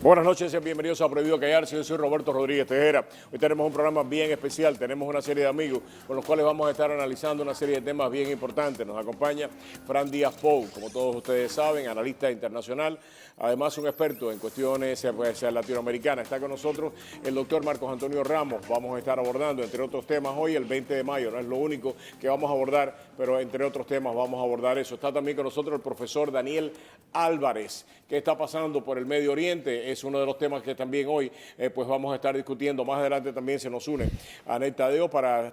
Buenas noches, bienvenidos a Prohibido Callarse. Yo soy Roberto Rodríguez Tejera. Hoy tenemos un programa bien especial, tenemos una serie de amigos con los cuales vamos a estar analizando una serie de temas bien importantes. Nos acompaña Fran Díaz Pou, como todos ustedes saben, analista internacional, además un experto en cuestiones latinoamericanas. Está con nosotros el doctor Marcos Antonio Ramos. Vamos a estar abordando, entre otros temas, hoy el 20 de mayo. No es lo único que vamos a abordar, pero entre otros temas vamos a abordar eso. Está también con nosotros el profesor Daniel Álvarez. ¿Qué está pasando por el Medio Oriente? Es uno de los temas que también hoy pues vamos a estar discutiendo. Más adelante también se nos une Anet Tadeo para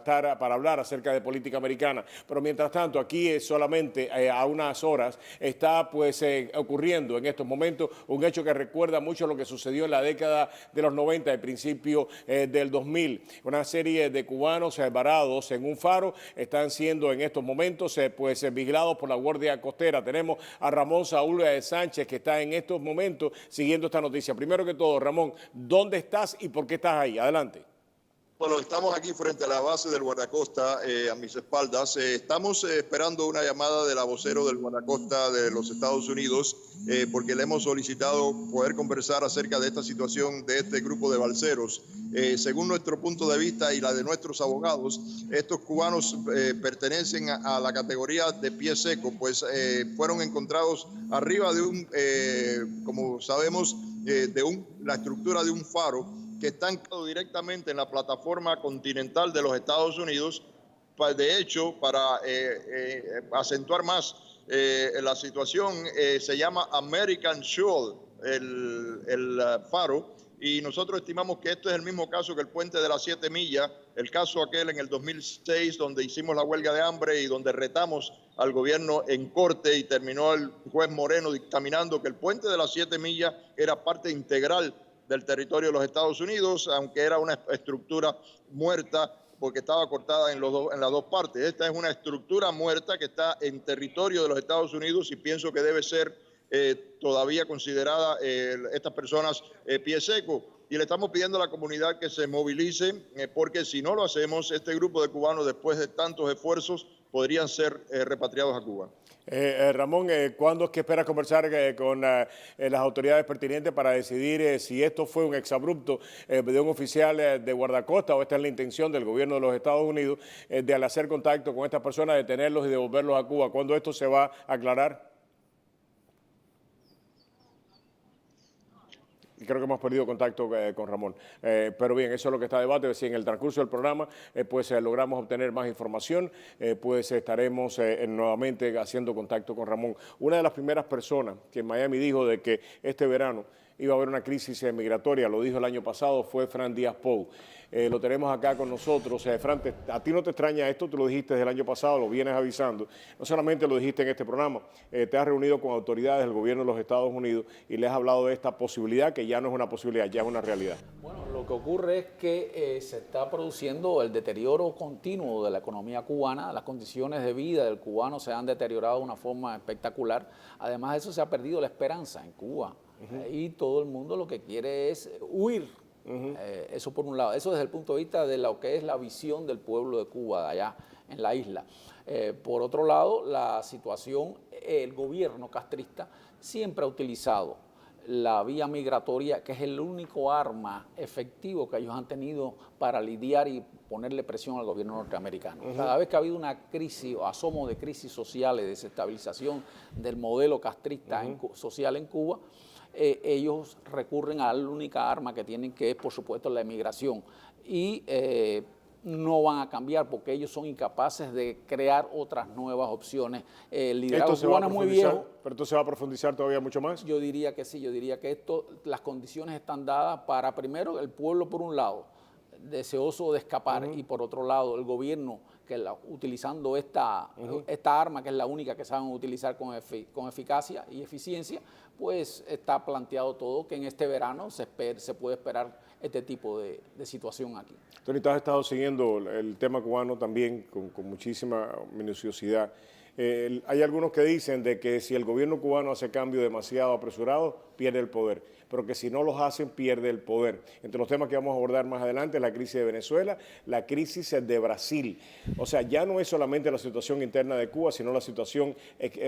hablar acerca de política americana. Pero mientras tanto, aquí solamente a unas horas está pues ocurriendo en estos momentos un hecho que recuerda mucho lo que sucedió en la década de los 90, al principio del 2000. Una serie de cubanos varados en un faro están siendo en estos momentos pues vigilados por la Guardia Costera. Tenemos a Ramón Saúl Sánchez, que está en estos momentos siguiendo esta noticia. Primero que todo, Ramón, ¿dónde estás y por qué estás ahí? Adelante. Bueno, estamos aquí frente a la base del guardacosta, a mis espaldas. Estamos esperando una llamada de la vocero del guardacosta de los Estados Unidos, porque le hemos solicitado poder conversar acerca de esta situación de este grupo de balseros. Según nuestro punto de vista y la de nuestros abogados, estos cubanos pertenecen a la categoría de pie seco, pues fueron encontrados arriba de como sabemos, la estructura de un faro que está anclado directamente en la plataforma continental de los Estados Unidos. De hecho, para acentuar más la situación, se llama American Shoal, el faro, y nosotros estimamos que esto es el mismo caso que el puente de las 7 millas, el caso aquel en el 2006, donde hicimos la huelga de hambre y donde retamos al gobierno en corte y terminó el juez Moreno dictaminando que el puente de las 7 millas era parte integral del territorio de los Estados Unidos, aunque era una estructura muerta porque estaba cortada en las dos partes. Esta es una estructura muerta que está en territorio de los Estados Unidos y pienso que debe ser todavía considerada estas personas pie seco. Y le estamos pidiendo a la comunidad que se movilice, porque si no lo hacemos, este grupo de cubanos, después de tantos esfuerzos, podrían ser repatriados a Cuba. Ramón, ¿cuándo es que esperas conversar con las autoridades pertinentes para decidir si esto fue un exabrupto de un oficial de guardacosta o esta es la intención del gobierno de los Estados Unidos de al hacer contacto con estas personas, detenerlos y devolverlos a Cuba? ¿Cuándo esto se va a aclarar? Creo que hemos perdido contacto con Ramón. Pero bien, eso es lo que está a debate. Si en el transcurso del programa pues logramos obtener más información, pues estaremos nuevamente haciendo contacto con Ramón. Una de las primeras personas que en Miami dijo de que este verano iba a haber una crisis migratoria, lo dijo el año pasado, fue Fran Díaz Pou. Lo tenemos acá con nosotros. Fran, ¿a ti no te extraña esto? Tú lo dijiste desde el año pasado, lo vienes avisando. No solamente lo dijiste en este programa, te has reunido con autoridades del gobierno de los Estados Unidos y les has hablado de esta posibilidad, que ya no es una posibilidad, ya es una realidad. Bueno, lo que ocurre es que se está produciendo el deterioro continuo de la economía cubana. Las condiciones de vida del cubano se han deteriorado de una forma espectacular. Además de eso, se ha perdido la esperanza en Cuba. Y todo el mundo lo que quiere es huir. Eso por un lado. Eso desde el punto de vista de lo que es la visión del pueblo de Cuba, de allá en la isla. Por otro lado, la situación, el gobierno castrista siempre ha utilizado la vía migratoria, que es el único arma efectivo que ellos han tenido para lidiar y ponerle presión al gobierno norteamericano. Cada vez que ha habido una crisis o asomo de crisis sociales, de desestabilización del modelo castrista social en Cuba, ellos recurren a la única arma que tienen, que es, por supuesto, la emigración. Y no van a cambiar porque ellos son incapaces de crear otras nuevas opciones. El liderazgo cubano es muy viejo. ¿Pero esto se va a profundizar todavía mucho más? Yo diría que sí, yo diría que las condiciones están dadas para, primero, el pueblo por un lado, deseoso de escapar, y por otro lado, el gobierno que utilizando esta arma, que es la única que saben utilizar con eficacia y eficiencia, pues está planteado todo que en este verano se puede esperar este tipo de situación aquí. Tony, tú has estado siguiendo el tema cubano también con muchísima minuciosidad. Hay algunos que dicen de que si el gobierno cubano hace cambios demasiado apresurados, pierde el poder, pero que si no los hacen, pierde el poder. Entre los temas que vamos a abordar más adelante, la crisis de Venezuela, la crisis de Brasil. O sea, ya no es solamente la situación interna de Cuba, sino la situación,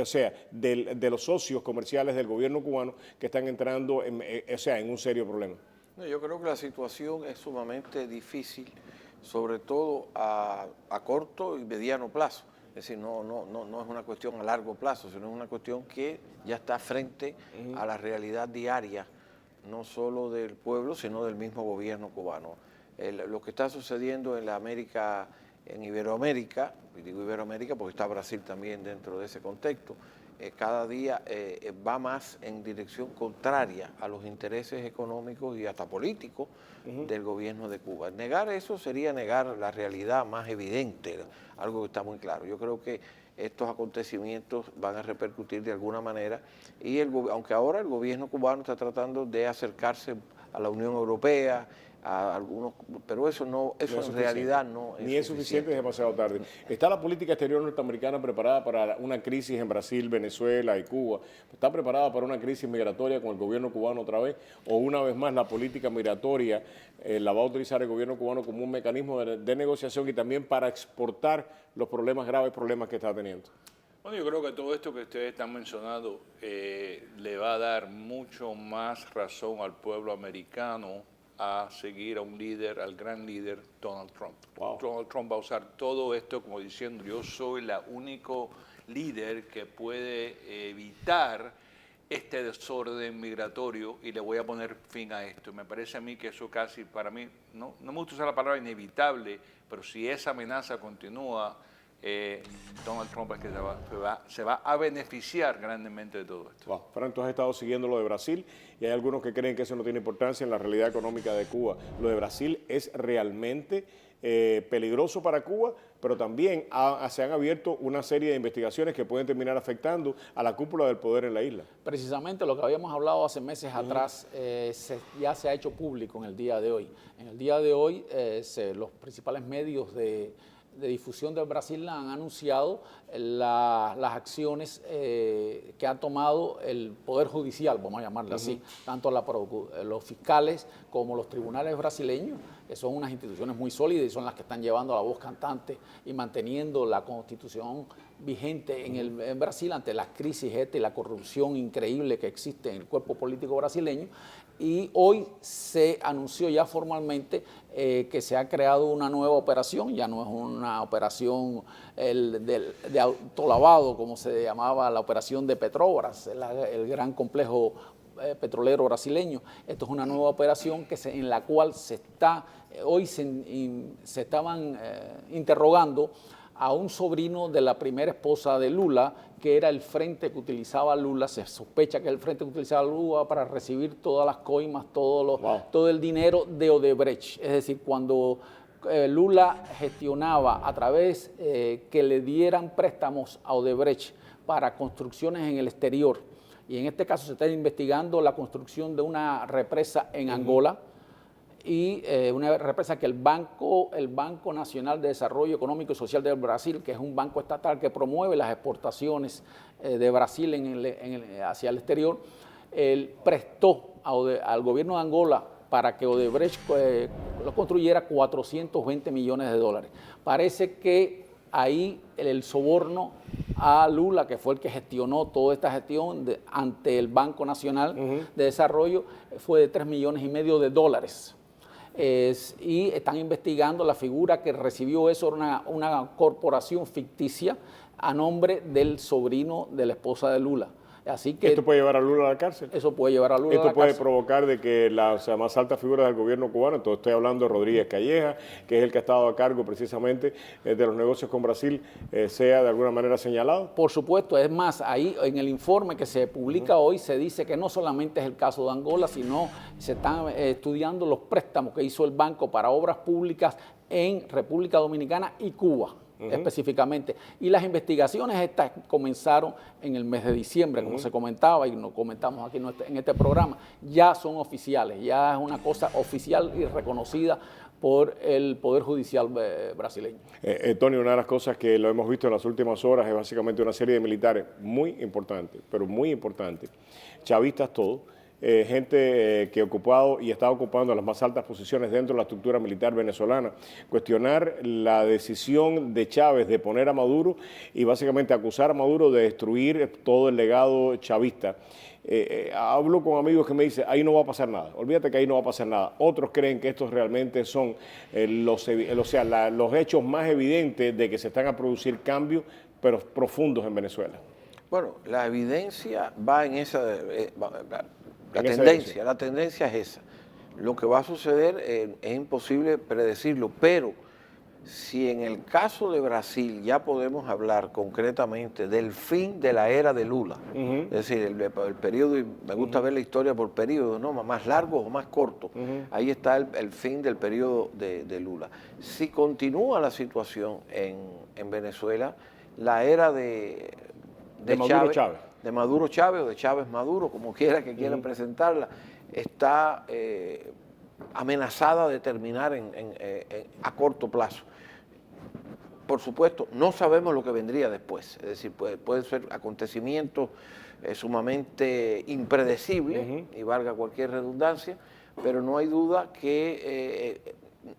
o sea, de los socios comerciales del gobierno cubano que están entrando en un serio problema. Yo creo que la situación es sumamente difícil, sobre todo a corto y mediano plazo. Es decir, no es una cuestión a largo plazo, sino es una cuestión que ya está frente a la realidad diaria, no solo del pueblo, sino del mismo gobierno cubano. Lo que está sucediendo en la América, en Iberoamérica, y digo Iberoamérica porque está Brasil también dentro de ese contexto, cada día va más en dirección contraria a los intereses económicos y hasta políticos del gobierno de Cuba. Negar eso sería negar la realidad más evidente, algo que está muy claro. Yo creo que estos acontecimientos van a repercutir de alguna manera y aunque ahora el gobierno cubano está tratando de acercarse a la Unión Europea, a algunos, pero eso en realidad no es ni es suficiente, es demasiado tarde. ¿Está la política exterior norteamericana preparada para una crisis en Brasil, Venezuela y Cuba? ¿Está preparada para una crisis migratoria con el gobierno cubano otra vez? ¿O una vez más la política migratoria la va a utilizar el gobierno cubano como un mecanismo de negociación y también para exportar los graves problemas que está teniendo? Bueno, yo creo que todo esto que ustedes están mencionando le va a dar mucho más razón al pueblo americano a seguir a un líder, al gran líder Donald Trump. Wow. Donald Trump va a usar todo esto como diciendo, yo soy el único líder que puede evitar este desorden migratorio y le voy a poner fin a esto. Me parece a mí que eso casi, para mí, no me gusta usar la palabra inevitable, pero si esa amenaza continúa, Donald Trump es que se va a beneficiar grandemente de todo esto. Wow. Fran, tú has estado siguiendo lo de Brasil y hay algunos que creen que eso no tiene importancia en la realidad económica de Cuba. Lo de Brasil es realmente peligroso para Cuba, pero también se han abierto una serie de investigaciones que pueden terminar afectando a la cúpula del poder en la isla. Precisamente lo que habíamos hablado hace meses atrás ya se ha hecho público en el día de hoy. En el día de hoy los principales medios de difusión de Brasil han anunciado las acciones que ha tomado el Poder Judicial, vamos a llamarle así, tanto los fiscales como los tribunales brasileños, que son unas instituciones muy sólidas y son las que están llevando la voz cantante y manteniendo la constitución vigente en Brasil ante las crisis y la corrupción increíble que existe en el cuerpo político brasileño. Y hoy se anunció ya formalmente que se ha creado una nueva operación, ya no es una operación de autolavado como se llamaba la operación de Petrobras, el gran complejo petrolero brasileño. Esto es una nueva operación en la cual hoy se estaban interrogando a un sobrino de la primera esposa de Lula, que era el frente que utilizaba Lula. Se sospecha que es el frente que utilizaba Lula para recibir todas las coimas, todo el dinero de Odebrecht. Es decir, cuando Lula gestionaba a través que le dieran préstamos a Odebrecht para construcciones en el exterior, y en este caso se está investigando la construcción de una represa en Angola, y una represa que el Banco Nacional de Desarrollo Económico y Social del Brasil, que es un banco estatal que promueve las exportaciones de Brasil hacia el exterior, prestó al gobierno de Angola para que Odebrecht lo construyera 420 millones de dólares. Parece que ahí el soborno a Lula, que fue el que gestionó toda esta gestión ante el Banco Nacional de Desarrollo, fue de $3,5 millones. Y están investigando la figura que recibió eso, una corporación ficticia a nombre del sobrino de la esposa de Lula. Así que ¿esto puede llevar a Lula a la cárcel? Eso puede llevar a Lula a la cárcel. Esto puede provocar de que las más altas figuras del gobierno cubano, entonces estoy hablando de Rodríguez Calleja, que es el que ha estado a cargo precisamente de los negocios con Brasil, sea de alguna manera señalado. Por supuesto, es más, ahí en el informe que se publica hoy se dice que no solamente es el caso de Angola, sino se están estudiando los préstamos que hizo el banco para obras públicas en República Dominicana y Cuba. específicamente. Y las investigaciones estas comenzaron en el mes de diciembre, como se comentaba y nos comentamos aquí en este programa, ya son oficiales, ya es una cosa oficial y reconocida por el Poder Judicial brasileño. Tony, una de las cosas que lo hemos visto en las últimas horas es básicamente una serie de militares muy importantes, pero muy importantes, chavistas todos, gente que ha ocupado y está ocupando las más altas posiciones dentro de la estructura militar venezolana, cuestionar la decisión de Chávez de poner a Maduro y básicamente acusar a Maduro de destruir todo el legado chavista. Hablo con amigos que me dicen, ahí no va a pasar nada, olvídate que ahí no va a pasar nada. Otros creen que estos realmente son los hechos más evidentes de que se están a producir cambios, pero profundos en Venezuela. Bueno, la evidencia va en esa... La tendencia es esa. Lo que va a suceder es imposible predecirlo, pero si en el caso de Brasil ya podemos hablar concretamente del fin de la era de Lula, es decir, el periodo, y me gusta ver la historia por periodo, ¿no? Más largos o más cortos, ahí está el fin del periodo de Lula. Si continúa la situación en Venezuela, la era de Maduro-Chávez, de Maduro-Chávez o de Chávez-Maduro, como quiera que quieran presentarla, está amenazada de terminar a corto plazo. Por supuesto, no sabemos lo que vendría después, es decir, pueden ser acontecimientos sumamente impredecibles, y valga cualquier redundancia, pero no hay duda que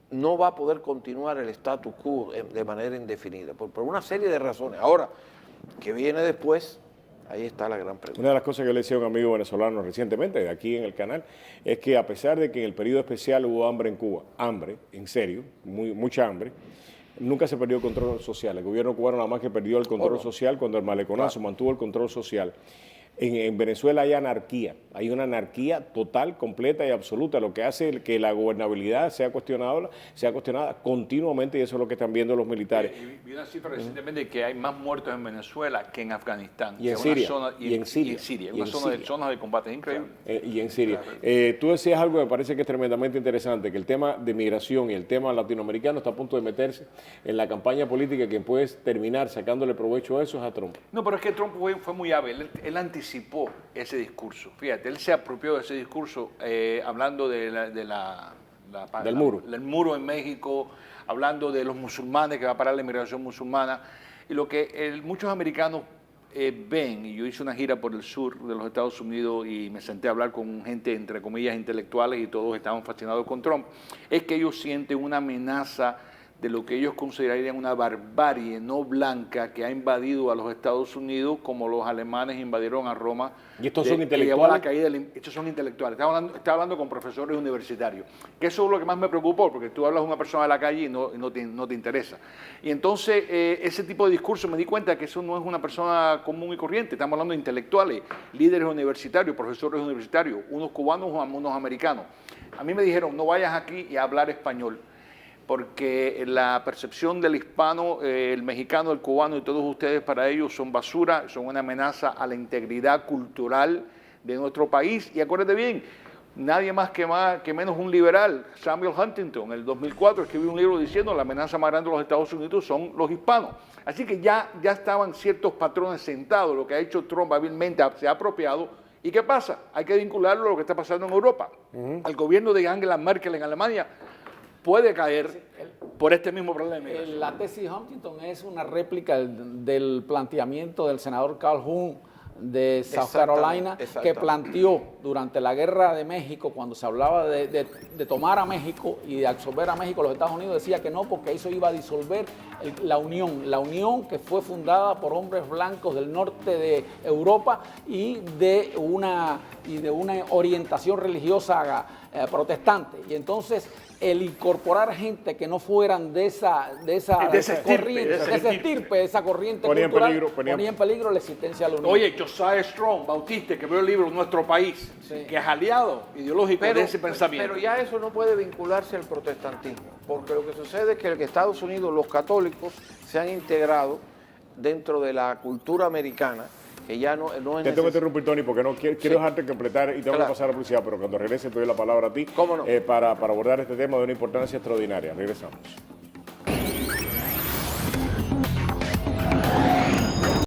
no va a poder continuar el status quo de manera indefinida, por una serie de razones. Ahora, ¿qué viene después? Ahí está la gran pregunta. Una de las cosas que le decía a un amigo venezolano recientemente, aquí en el canal, es que a pesar de que en el periodo especial hubo hambre en Cuba, hambre, en serio, mucha hambre, nunca se perdió el control social. El gobierno cubano nada más que perdió el control social cuando el maleconazo mantuvo el control social. En Venezuela hay anarquía, hay una anarquía total, completa y absoluta, lo que hace que la gobernabilidad sea cuestionada continuamente, y eso es lo que están viendo los militares. Vi una cifra recientemente que hay más muertos en Venezuela que en Afganistán. Y en Siria. En Siria. Una zona de combate, es increíble. Y en Siria. Tú decías algo que me parece que es tremendamente interesante, que el tema de migración y el tema latinoamericano está a punto de meterse en la campaña política, que puede terminar sacándole provecho a eso es a Trump. No, pero es que Trump fue muy hábil, él anticipó ese discurso. Fíjate, él se apropió de ese discurso hablando del muro en México, hablando de los musulmanes, que va a parar la inmigración musulmana. Y lo que muchos americanos ven, y yo hice una gira por el sur de los Estados Unidos y me senté a hablar con gente, entre comillas, intelectuales, y todos estaban fascinados con Trump, es que ellos sienten una amenaza de lo que ellos considerarían una barbarie no blanca que ha invadido a los Estados Unidos, como los alemanes invadieron a Roma. ¿Y estos son intelectuales? Llevó a la caída estos son intelectuales. Estaba hablando con profesores universitarios, que eso es lo que más me preocupó, porque tú hablas de una persona de la calle y no te interesa. Y entonces, ese tipo de discurso, me di cuenta que eso no es una persona común y corriente. Estamos hablando de intelectuales, líderes universitarios, profesores universitarios, unos cubanos, unos americanos. A mí me dijeron, no vayas aquí y a hablar español, porque la percepción del hispano, el mexicano, el cubano y todos ustedes, para ellos son basura, son una amenaza a la integridad cultural de nuestro país. Y acuérdate bien, nadie más que menos un liberal, Samuel Huntington, en el 2004 escribió un libro diciendo la amenaza más grande de los Estados Unidos son los hispanos. Así que ya estaban ciertos patrones sentados. Lo que ha hecho Trump hábilmente se ha apropiado. ¿Y qué pasa? Hay que vincularlo a lo que está pasando en Europa. El gobierno de Angela Merkel en Alemania puede caer por este mismo problema. La tesis de Huntington es una réplica del planteamiento del senador Calhoun de South Carolina, que planteó durante la guerra de México, cuando se hablaba de tomar a México y de absorber a México, los Estados Unidos decía que no, porque eso iba a disolver la Unión que fue fundada por hombres blancos del norte de Europa y de una orientación religiosa protestante. Y entonces el incorporar gente que no fueran de esa corriente cultural, ponía en peligro la existencia de la Unión. Oye, Josiah Strong, bautista, que veo el libro Nuestro País, que es aliado ideológico de ese pensamiento. Pero ya eso no puede vincularse al protestantismo, porque lo que sucede es que en Estados Unidos los católicos se han integrado dentro de la cultura americana, que ya no es necesario. Te tengo que interrumpir, Tony, porque no quiero dejarte completar y tengo que pasar a la publicidad, pero cuando regrese te doy la palabra a ti para abordar este tema de una importancia extraordinaria. Regresamos.